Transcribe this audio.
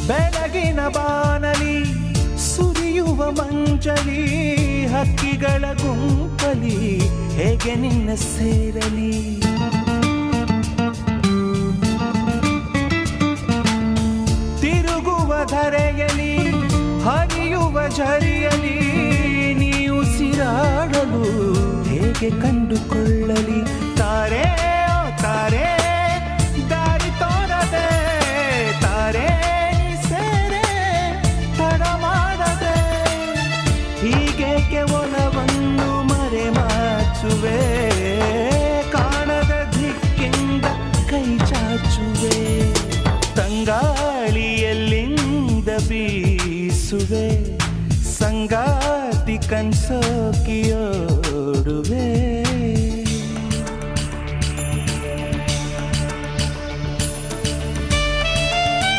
ಬೆಳಗಿನ ಬಾನಲಿ ಸುರಿಯುವ ಮಂಜಲಿ ಹಕ್ಕಿಗಳ ಗುಂಪಲಿ ಹೇಗೆ ನಿನ್ನ ಸೇರಲಿ. ತಿರುಗುವ ಧರೆಯಲಿ ಹರಿಯುವ ಝರಿಯಲಿ ನೀ ಉಸಿರಾಡಲು ಹೇಗೆ ಕಂಡುಕೊಳ್ಳಲಿ. ತಾರೆ ಓ ತಾರೆ ದಾರಿ ತೋರದೆ ತಾರೆ ಸೇರೆ ತಡ ಮಾಡದೆ ಹೀಗೇಕೆ ಒಲವನ್ನು ಮರೆಮಾಚುವೆ. ಕಾಣದ ದಿಕ್ಕಿಂದ ಕೈ ಚಾಚುವೆ. ತಂಗಾಳಿಯಲ್ಲಿಂದ ಬೀಸುವೆ ಸಂಗಾತಿ ಕನ್ಸೋಕಿಯೋ.